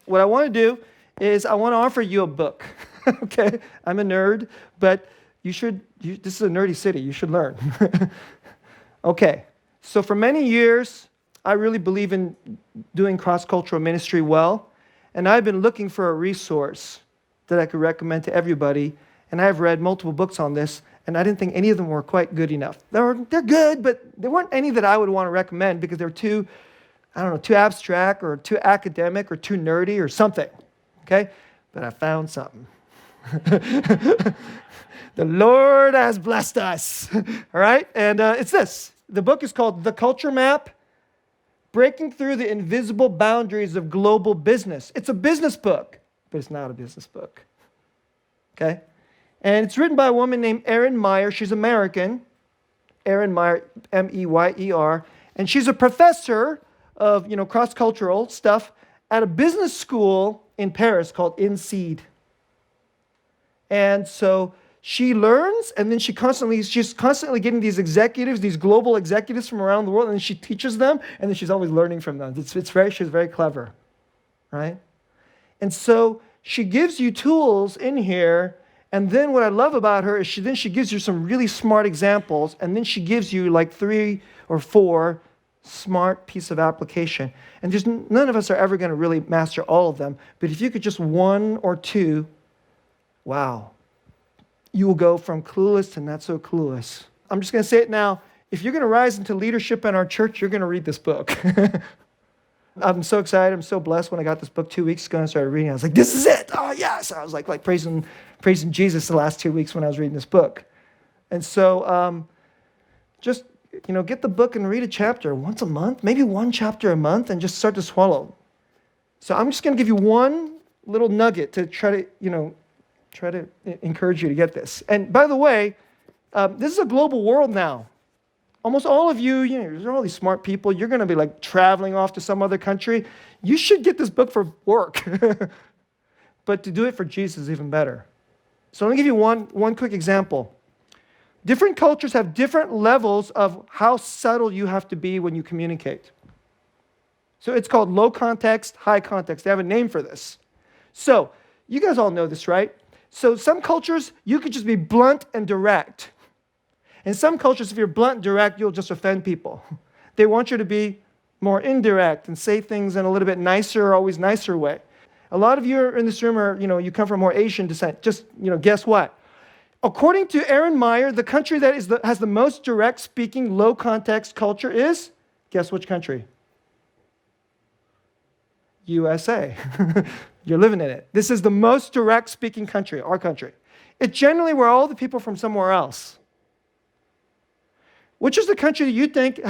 What I want to do is I want to offer you a book. Okay? I'm a nerd, but this is a nerdy city. You should learn. Okay. So for many years, I really believe in doing cross-cultural ministry well, and I've been looking for a resource that I could recommend to everybody, and I've read multiple books on this, and I didn't think any of them were quite good enough. They're good, but there weren't any that I would want to recommend because they're too abstract or too academic or too nerdy or something, okay? But I found something. The Lord has blessed us, all right? And it's this. The book is called The Culture Map, Breaking Through the Invisible Boundaries of Global Business. It's a business book, but it's not a business book, okay? And it's written by a woman named Erin Meyer. She's American. Erin Meyer, M-E-Y-E-R. And she's a professor of, cross-cultural stuff at a business school in Paris called INSEAD. And so she learns, and then she's constantly getting these executives, these global executives from around the world, and then she teaches them, and then she's always learning from them. She's very clever, right? And so she gives you tools in here, and then what I love about her is she gives you some really smart examples, and then she gives you like 3 or 4 smart piece of application. And just none of us are ever going to really master all of them, but if you could just 1 or 2, wow, you will go from clueless to not so clueless. I'm just going to say it now. If you're going to rise into leadership in our church, you're going to read this book. I'm so excited. I'm so blessed when I got this book 2 weeks ago and I started reading. I was like, this is it. Oh, yes. I was like praising Jesus the last 2 weeks when I was reading this book. And so just, get the book and read a chapter once a month, maybe 1 chapter a month, and just start to swallow. So I'm just going to give you one little nugget to try to encourage you to get this. And by the way, this is a global world now. Almost all of you, there's all these smart people. You're going to be like traveling off to some other country. You should get this book for work. But to do it for Jesus is even better. So let me give you one quick example. Different cultures have different levels of how subtle you have to be when you communicate. So it's called low context, high context. They have a name for this. So you guys all know this, right? So some cultures, you could just be blunt and direct. In some cultures, if you're blunt and direct, you'll just offend people. They want you to be more indirect and say things in a little bit nicer, always nicer way. A lot of you in this room are, you come from more Asian descent. Just, guess what? According to Erin Meyer, the country that has the most direct speaking, low context culture is, guess which country? USA. You're living in it. This is the most direct speaking country, our country. It's generally where all the people from somewhere else. Which is the country that you think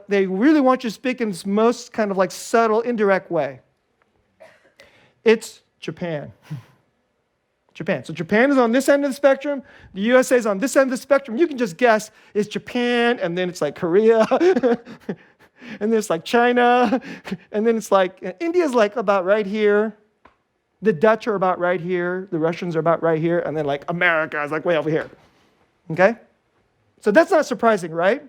they really want you to speak in this most kind of like subtle, indirect way? It's Japan. Japan. So Japan is on this end of the spectrum. The USA is on this end of the spectrum. You can just guess it's Japan, and then it's like Korea, and then it's like China, and then it's like India's like about right here. The Dutch are about right here. The Russians are about right here, and then like America is like way over here. Okay? So that's not surprising, right?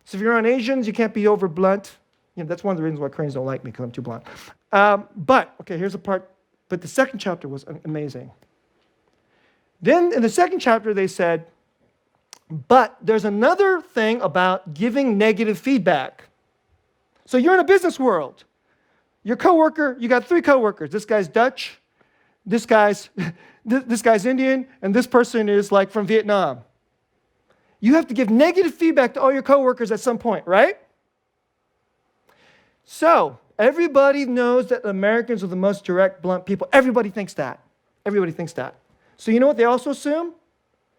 So if you're on Asians, you can't be over blunt. That's one of the reasons why Koreans don't like me, because I'm too blunt. Okay, here's the part. But the second chapter was amazing. Then in the second chapter, they said, but there's another thing about giving negative feedback. So you're in a business world. Your coworker, you got 3 coworkers. This guy's Dutch, this guy's Indian, and this person is like from Vietnam. You have to give negative feedback to all your coworkers at some point, right? So everybody knows that Americans are the most direct, blunt people. Everybody thinks that. Everybody thinks that. So you know what they also assume?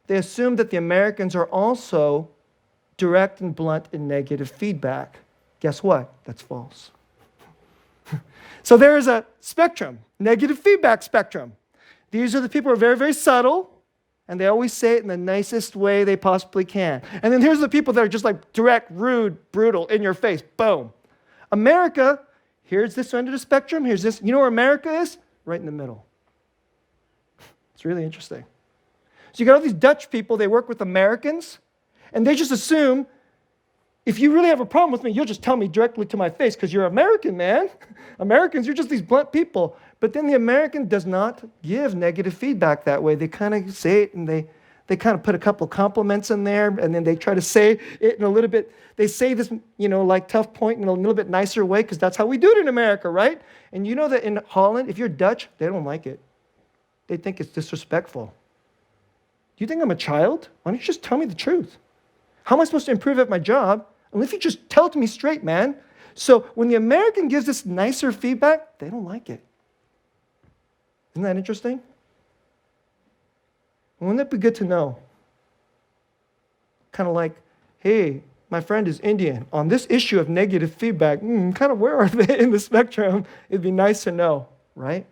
They assume that the Americans are also direct and blunt in negative feedback. Guess what? That's false. So there is a spectrum, negative feedback spectrum. These are the people who are very, very subtle, and they always say it in the nicest way they possibly can. And then here's the people that are just like direct, rude, brutal, in your face. Boom. America, here's this end of the spectrum. Here's this. You know where America is? Right in the middle. It's really interesting. So you got all these Dutch people, they work with Americans, and they just assume, if you really have a problem with me, you'll just tell me directly to my face, because you're American, man. Americans, you're just these blunt people. But then the American does not give negative feedback that way. They kind of say it and they kind of put a couple compliments in there, and then they try to say it in a little bit, they say this, like tough point in a little bit nicer way, because that's how we do it in America, right? And you know that in Holland, if you're Dutch, they don't like it. They think it's disrespectful. Do you think I'm a child? Why don't you just tell me the truth? How am I supposed to improve at my job unless you just tell it to me straight, man? So when the American gives this nicer feedback, they don't like it. Isn't that interesting? Wouldn't it be good to know? Kind of like, hey, my friend is Indian. On this issue of negative feedback, kind of where are they in the spectrum? It'd be nice to know, right?